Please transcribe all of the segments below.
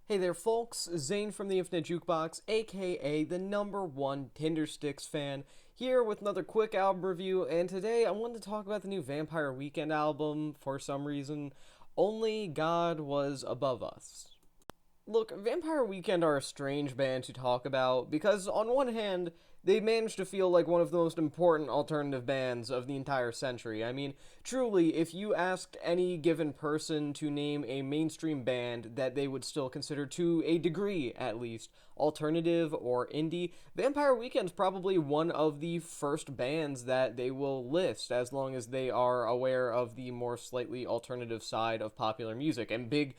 Hey there, folks. Zane from the Infinite Jukebox, aka the #1 Tinder Sticks fan, here with another quick album review. And today I wanted to talk about the new Vampire Weekend album for some reason. Only God Was Above Us. Look, Vampire Weekend are a strange band to talk about because, on one hand, they managed to feel like one of the most important alternative bands of the entire century. I mean, truly, if you asked any given person to name a mainstream band that they would still consider, to a degree at least, alternative or indie, Vampire Weekend's probably one of the first bands that they will list as long as they are aware of the more slightly alternative side of popular music. And big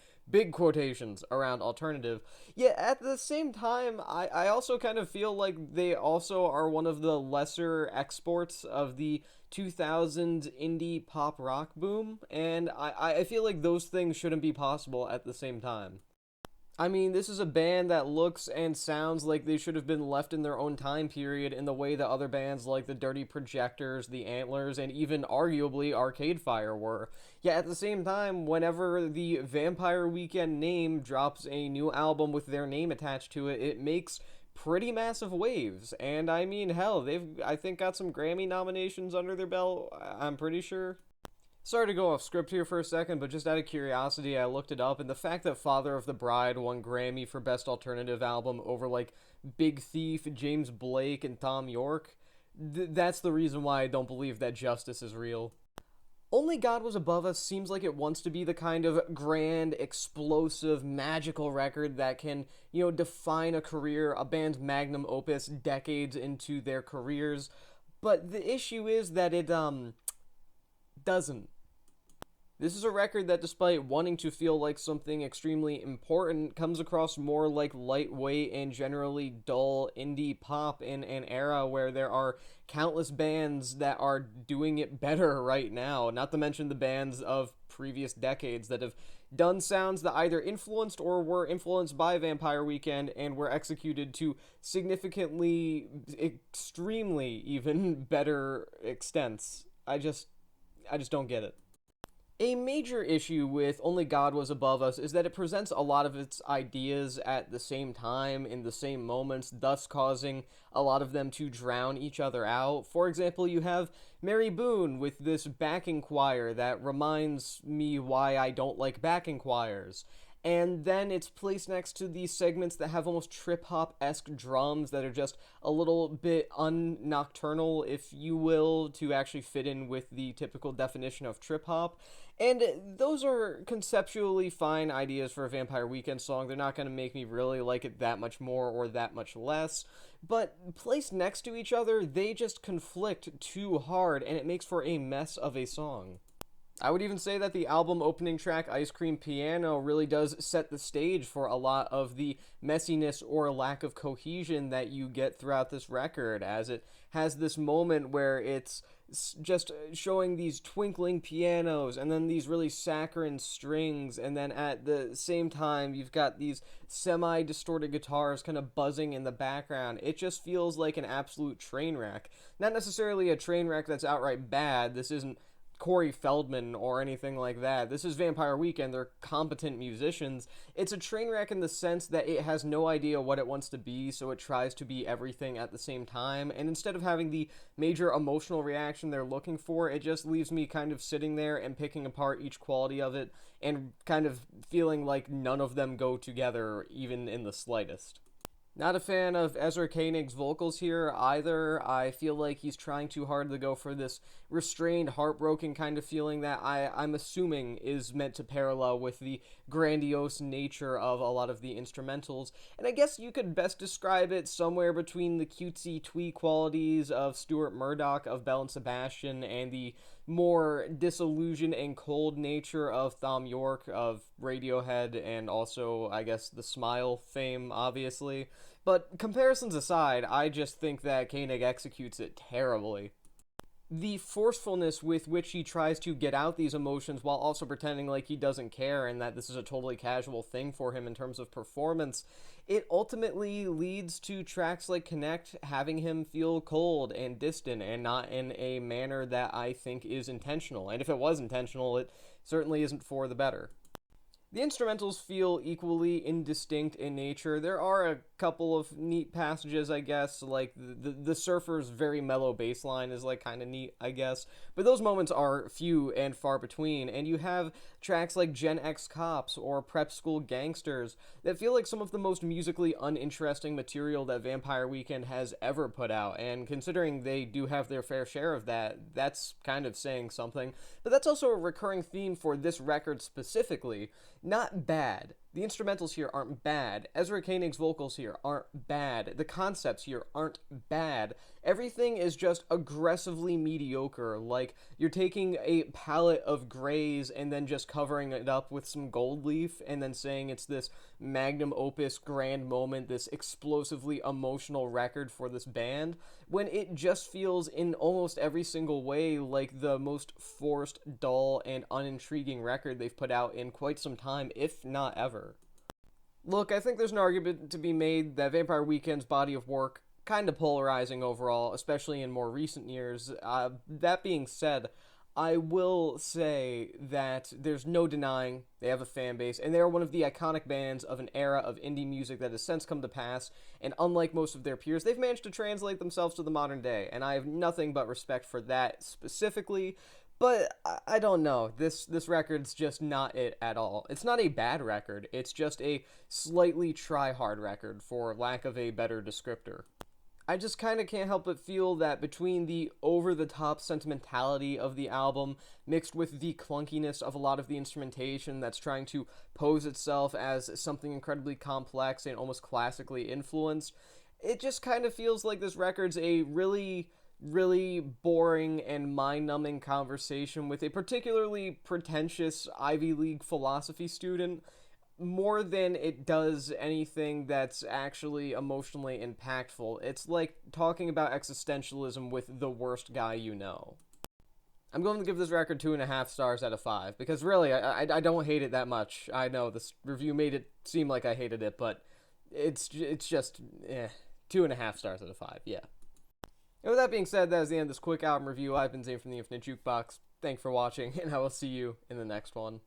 quotations around alternative. Yet at the same time, I also kind of feel like they also are one of the lesser exports of the 2000s indie pop rock boom, and I feel like those things shouldn't be possible at the same time. I mean, this is a band that looks and sounds like they should have been left in their own time period in the way that other bands like the Dirty Projectors, the Antlers, and even arguably Arcade Fire were. Yet at the same time, whenever the Vampire Weekend name drops a new album with their name attached to it, it makes pretty massive waves. And I mean, hell, I think got some Grammy nominations under their belt, I'm pretty sure. Sorry to go off script here for a second, but just out of curiosity, I looked it up, and the fact that Father of the Bride won Grammy for Best Alternative Album over, like, Big Thief, James Blake, and Thom Yorke, that's the reason why I don't believe that justice is real. Only God Was Above Us seems like it wants to be the kind of grand, explosive, magical record that can, define a career, a band's magnum opus decades into their careers. But the issue is that it, doesn't. This is a record that, despite wanting to feel like something extremely important, comes across more like lightweight and generally dull indie pop in an era where there are countless bands that are doing it better right now, not to mention the bands of previous decades that have done sounds that either influenced or were influenced by Vampire Weekend and were executed to significantly, extremely even better extents. I just don't get it. A major issue with Only God Was Above Us is that it presents a lot of its ideas at the same time, in the same moments, thus causing a lot of them to drown each other out. For example, you have Mary Boone with this backing choir that reminds me why I don't like backing choirs. And then it's placed next to these segments that have almost trip hop esque drums that are just a little bit unnocturnal, if you will, to actually fit in with the typical definition of trip hop. And those are conceptually fine ideas for a Vampire Weekend song. They're not going to make me really like it that much more or that much less. But placed next to each other, they just conflict too hard, and it makes for a mess of a song. I would even say that the album opening track, Ice Cream Piano, really does set the stage for a lot of the messiness or lack of cohesion that you get throughout this record, as it has this moment where it's just showing these twinkling pianos and then these really saccharine strings, and then at the same time you've got these semi-distorted guitars kind of buzzing in the background. It just feels like an absolute train wreck. Not necessarily a train wreck that's outright bad. This isn't Corey Feldman or anything like that. This is Vampire Weekend. They're competent musicians. It's a train wreck in the sense that it has no idea what it wants to be, so it tries to be everything at the same time. And instead of having the major emotional reaction they're looking for, it just leaves me kind of sitting there and picking apart each quality of it and kind of feeling like none of them go together, even in the slightest. Not a fan of Ezra Koenig's vocals here either. I feel like he's trying too hard to go for this restrained, heartbroken kind of feeling that I'm assuming is meant to parallel with the grandiose nature of a lot of the instrumentals. And I guess you could best describe it somewhere between the cutesy twee qualities of Stuart Murdoch of Belle and Sebastian and the more disillusioned and cold nature of Thom Yorke of Radiohead and also, I guess, the Smile fame, obviously. But comparisons aside, I just think that Koenig executes it terribly. The forcefulness with which he tries to get out these emotions while also pretending like he doesn't care and that this is a totally casual thing for him in terms of performance, it ultimately leads to tracks like Connect having him feel cold and distant and not in a manner that I think is intentional. And if it was intentional, it certainly isn't for the better. The instrumentals feel equally indistinct in nature. There are a couple of neat passages, I guess, like the surfer's very mellow bass line is like kind of neat, I guess. But those moments are few and far between, and you have tracks like Gen X Cops or Prep School Gangsters that feel like some of the most musically uninteresting material that Vampire Weekend has ever put out. And considering they do have their fair share of that, that's kind of saying something. But that's also a recurring theme for this record specifically. Not bad. The instrumentals here aren't bad. Ezra Koenig's vocals here aren't bad. The concepts here aren't bad. Everything is just aggressively mediocre. Like, you're taking a palette of grays and then just covering it up with some gold leaf and then saying it's this magnum opus grand moment, this explosively emotional record for this band, when it just feels in almost every single way like the most forced, dull, and unintriguing record they've put out in quite some time, if not ever. Look, I think there's an argument to be made that Vampire Weekend's body of work kind of polarizing overall, especially in more recent years. That being said, I will say that there's no denying they have a fan base, and they are one of the iconic bands of an era of indie music that has since come to pass, and unlike most of their peers, they've managed to translate themselves to the modern day, and I have nothing but respect for that specifically. But I don't know. This record's just not it at all. It's not a bad record. It's just a slightly try-hard record, for lack of a better descriptor. I just kind of can't help but feel that between the over-the-top sentimentality of the album mixed with the clunkiness of a lot of the instrumentation that's trying to pose itself as something incredibly complex and almost classically influenced, it just kind of feels like this record's a really boring and mind-numbing conversation with a particularly pretentious Ivy League philosophy student more than it does anything that's actually emotionally impactful. It's like talking about existentialism with the worst guy you know. I'm going to give this record 2.5 stars out of 5 because really, I don't hate it that much. I know this review made it seem like I hated it, but it's just 2.5 stars out of 5. Yeah. And with that being said, that is the end of this quick album review. I've been Zane from the Infinite Jukebox. Thanks for watching, and I will see you in the next one.